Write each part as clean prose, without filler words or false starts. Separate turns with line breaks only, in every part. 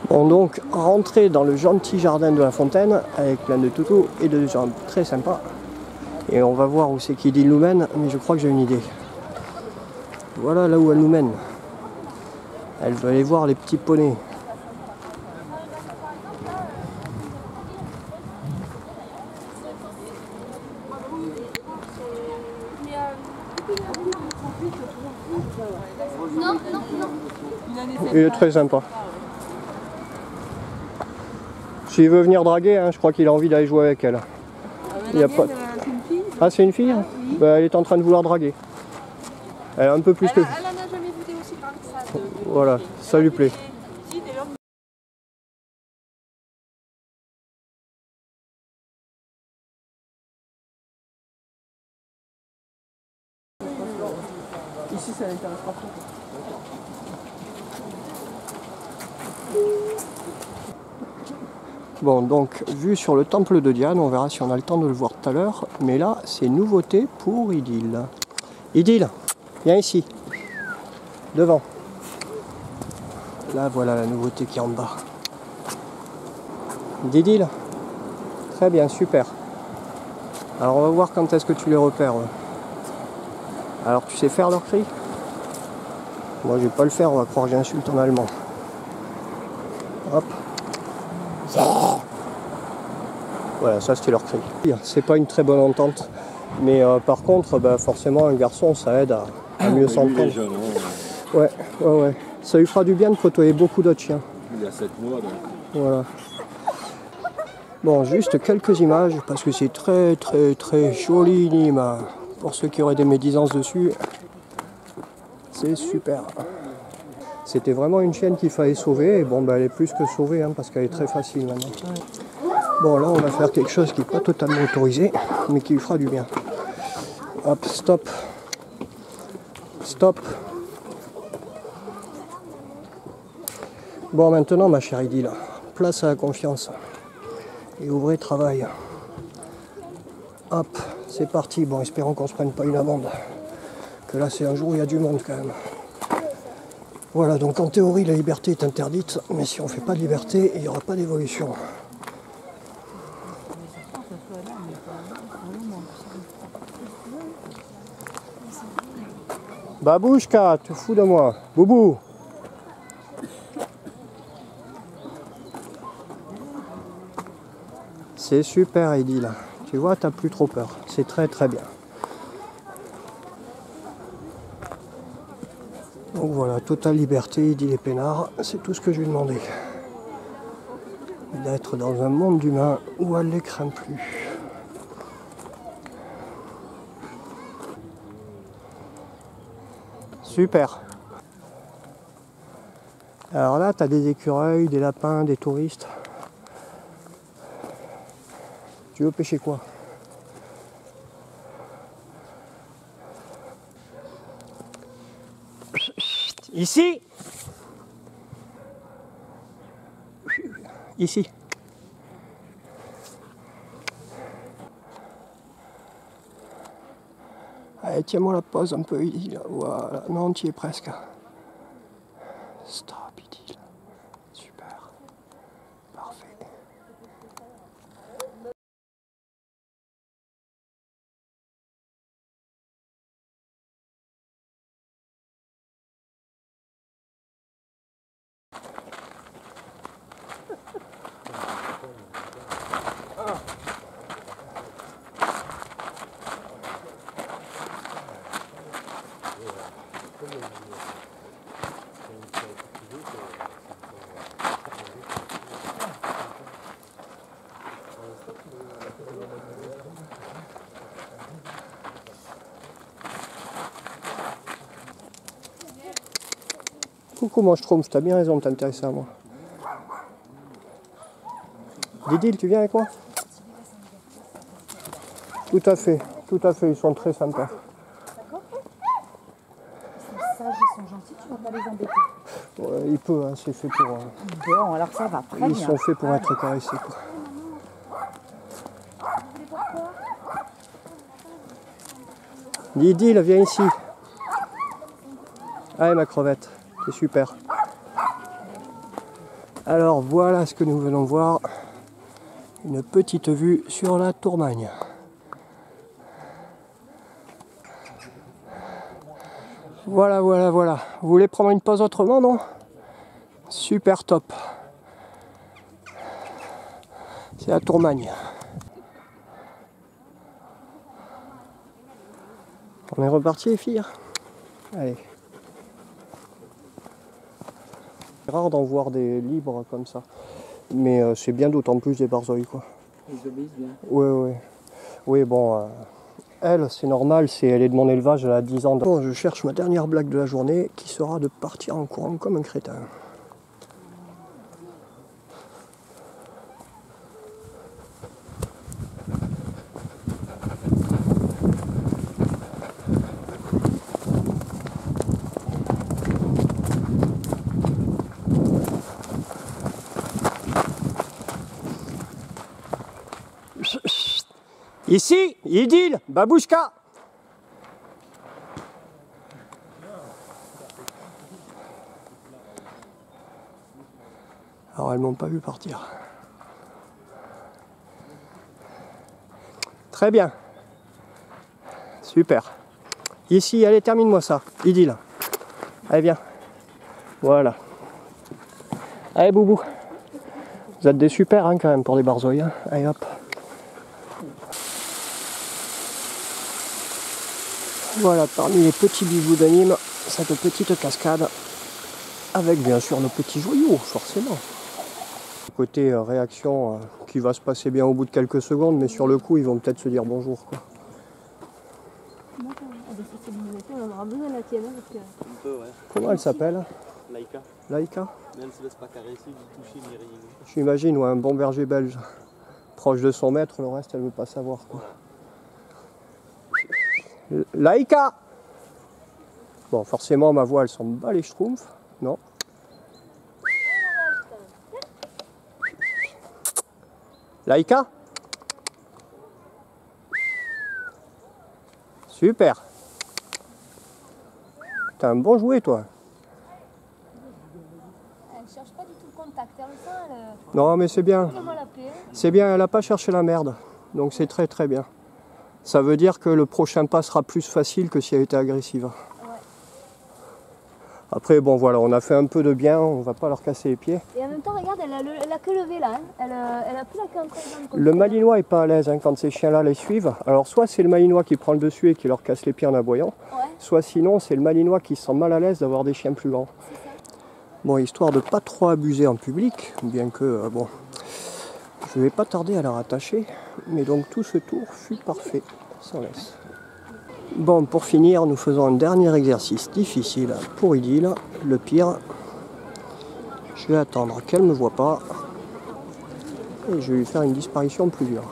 Bon, donc rentrer dans le gentil jardin de la fontaine avec plein de toutous et de gens très sympas. Et on va voir où c'est qu'Idil nous mène, mais je crois que j'ai une idée. Voilà là où elle nous mène. Elle veut aller voir les petits poneys. Il est très sympa. S'il veut venir draguer, hein, je crois qu'il a envie d'aller jouer avec elle. Il y a pas... Ah, c'est une fille, hein? Bah, elle est en train de vouloir draguer. Elle a un peu plus que...
Elle en a jamais vu aussi parler de ça.
Voilà, ça lui plaît.
Ici, ça l'intéresse pas trop.
Bon, donc, vue sur le temple de Diane, on verra si on a le temps de le voir tout à l'heure. Mais là, c'est nouveauté pour Idil. Idil, viens ici. Devant. Là, voilà la nouveauté qui est en bas. Idil. Très bien, super. Alors, on va voir quand est-ce que tu les repères. Alors, tu sais faire leur cri? Moi, je vais pas le faire, on va croire que j'insulte en allemand. Hop. Voilà, ça c'était leur cri. C'est pas une très bonne entente, mais par contre, bah, forcément, un garçon, ça aide à mieux s'entendre. Ouais. Ça lui fera du bien de côtoyer beaucoup d'autres chiens.
Il y a 7 mois, donc.
Voilà. Bon, juste quelques images, parce que c'est très joli, Nîmes. Pour ceux qui auraient des médisances dessus, c'est super. C'était vraiment une chienne qu'il fallait sauver, et bon, bah, elle est plus que sauvée, hein, parce qu'elle est très facile maintenant. Bon, là, on va faire quelque chose qui n'est pas totalement autorisé, mais qui lui fera du bien. Hop, stop. Stop. Bon, maintenant, ma chère Idil, place à la confiance. Et au vrai travail. Hop, c'est parti. Bon, espérons qu'on ne se prenne pas une amende. Que là, c'est un jour où il y a du monde, quand même. Voilà, donc en théorie, la liberté est interdite, mais si on ne fait pas de liberté, il n'y aura pas d'évolution. Babouchka, tu te fous de moi. Boubou. C'est super, Idil. Tu vois, t'as plus trop peur. C'est très bien. Donc voilà, totale liberté, Idil et peinard. C'est tout ce que je lui ai demandé. D'être dans un monde d'humains où elle ne les craint plus. Super. Alors là, tu as des écureuils, des lapins, des touristes. Tu veux pêcher quoi? Ici. Ici. Allez, tiens-moi la pause un peu, Idil. Voilà, non, tu y es presque. Stop, Idil. Super. Parfait. Coucou mon schtroumpf, t'as bien raison de t'intéresser à moi. Didil, tu viens avec moi? Tout à fait, ils sont très sympas.
D'accord. Ils sont sages, ils sont gentils, tu vas pas les embêter.
Ouais, il peut, hein, c'est fait pour...
Bon, alors ça va, très bien.
Ils sont faits pour être caressés, quoi. Didil, viens ici. Allez ma crevette, c'est super. Alors voilà ce que nous venons de voir. Une petite vue sur la Tourmagne. Voilà, voilà, voilà. Vous voulez prendre une pause autrement, non? Super top. C'est la Tourmagne. On est reparti les filles. Allez. C'est rare d'en voir des libres comme ça. Mais c'est bien d'autant plus des barzoïs quoi.
Ils obéissent bien.
Oui. Oui bon, elle c'est normal, elle est de mon élevage, elle a 10 ans. Bon, je cherche ma dernière blague de la journée qui sera de partir en courant comme un crétin. Ici, Idil, Babouchka. Alors elles m'ont pas vu partir. Très bien. Super. Ici, allez, termine-moi ça. Idil. Allez, viens. Voilà. Allez, Boubou. Vous êtes des super hein, quand même pour des barzoïs. Hein. Allez, hop. Voilà, parmi les petits bijoux d'anime, cette petite cascade, avec bien sûr nos petits joyaux, forcément. Côté réaction qui va se passer bien au bout de quelques secondes, mais sur le coup, ils vont peut-être se dire bonjour. Quoi.
On aura besoin de la tienne.
Un peu, ouais.
Comment elle s'appelle?
Laïka.
Laïka?
Mais elle ne se laisse pas caresser, ni toucher, ni rien.
J'imagine, ouais, un bon berger belge. Proche de son maître, le reste, elle ne veut pas savoir. Quoi. Laïka! Bon, forcément, ma voix, elle s'en bat les schtroumpfs. Non. Laïka? Super. T'as un bon jouet, toi.
Elle cherche pas du tout le contact. Elle
Non, mais c'est bien. C'est bien, elle n'a pas cherché la merde. Donc c'est très très bien. Ça veut dire que le prochain pas sera plus facile que si elle était agressive.
Ouais.
Après, bon voilà, on a fait un peu de bien, on va pas leur casser les pieds.
Et en même temps, regarde, elle a que levé là. Hein. Elle a plus la queue encore dans le
Le malinois est pas à l'aise hein, quand ces chiens-là les suivent. Alors soit c'est le malinois qui prend le dessus et qui leur casse les pieds en aboyant,
ouais.
Soit sinon c'est le malinois qui se sent mal à l'aise d'avoir des chiens plus grands. Bon, histoire de pas trop abuser en public, bien que bon, je vais pas tarder à la rattacher, mais donc tout ce tour fut parfait, sans laisse. Bon, pour finir, nous faisons un dernier exercice difficile pour Idil. Le pire, je vais attendre qu'elle ne me voie pas et je vais lui faire une disparition plus dure.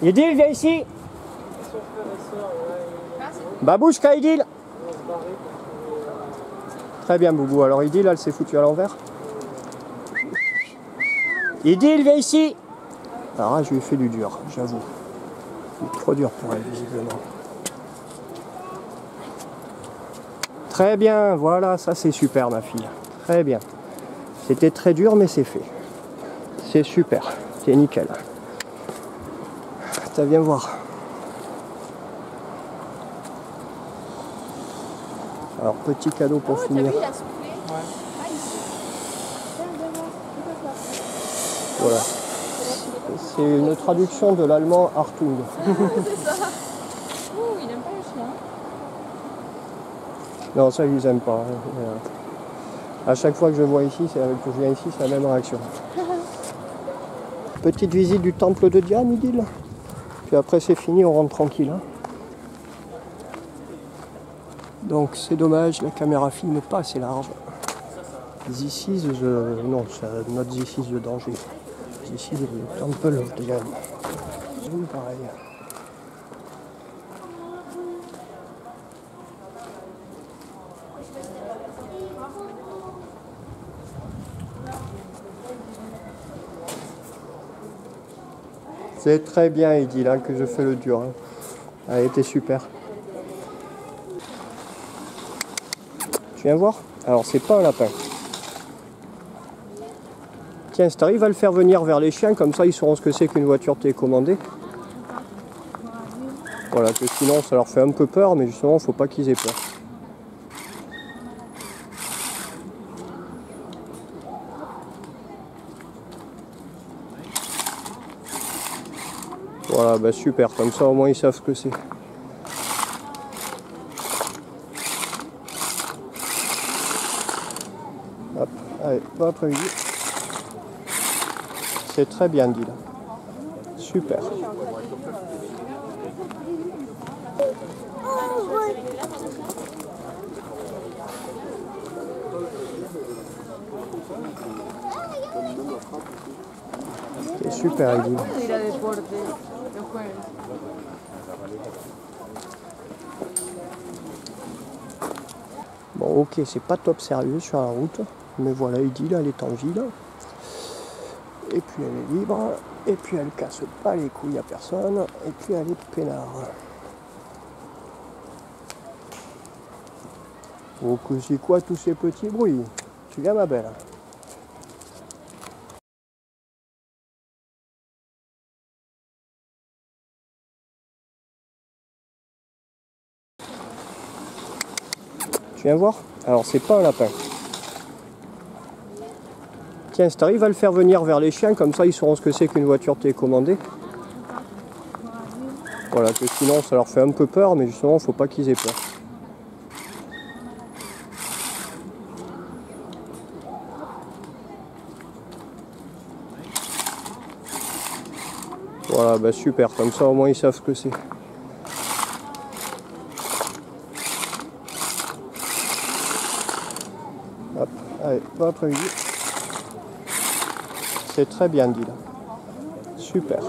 Idil, viens ici. Babouchka, Idil. Très bien, Boubou. Alors Idil, elle s'est foutue à l'envers. Idil, viens ici. Alors là, je lui ai fait du dur, j'avoue. C'est trop dur pour elle, visiblement. Très bien, voilà, ça c'est super, ma fille. Très bien. C'était très dur, mais c'est fait. C'est super, c'est nickel. T'as viens voir. Alors, petit cadeau pour finir. Voilà. C'est une traduction de l'allemand Hartung.
C'est ça. Oh, il aime pas les chiens.
Non, ça, ils aiment pas. À chaque fois que je vois ici, que je viens ici, c'est la même réaction. Petite visite du temple de Diane, Idil. Puis après, c'est fini, on rentre tranquille. Hein. Donc, c'est dommage, la caméra filme pas assez large. This is the... Non, c'est not this is the danger. This is the temple of Diane. Pareil. C'est très bien, il dit là que je fais le dur. Hein. Elle était super. Tu viens voir? Alors c'est pas un lapin. Tiens, si t'arrives à le faire venir vers les chiens, comme ça ils sauront ce que c'est qu'une voiture télécommandée. Voilà, que sinon ça leur fait un peu peur, mais justement faut pas qu'ils aient peur. Voilà, bah super, comme ça au moins ils savent ce que c'est. Hop, allez, bon après-midi. C'est très bien dit là. Super. C'est super, il dit. Bon, ok, c'est pas top sérieux sur la route, mais voilà, il dit là, elle est en vie là. Et puis elle est libre, et puis elle casse pas les couilles à personne, et puis elle est peinard. Donc c'est quoi tous ces petits bruits? Tu viens ma belle? Tu viens voir? Alors c'est pas un lapin. Tiens, si t'arrives à le faire venir vers les chiens, comme ça ils sauront ce que c'est qu'une voiture télécommandée. Voilà, que sinon ça leur fait un peu peur, mais justement faut pas qu'ils aient peur. Voilà, bah super, comme ça au moins ils savent ce que c'est. Hop, allez, bon après-midi. C'est très bien dit là. Super.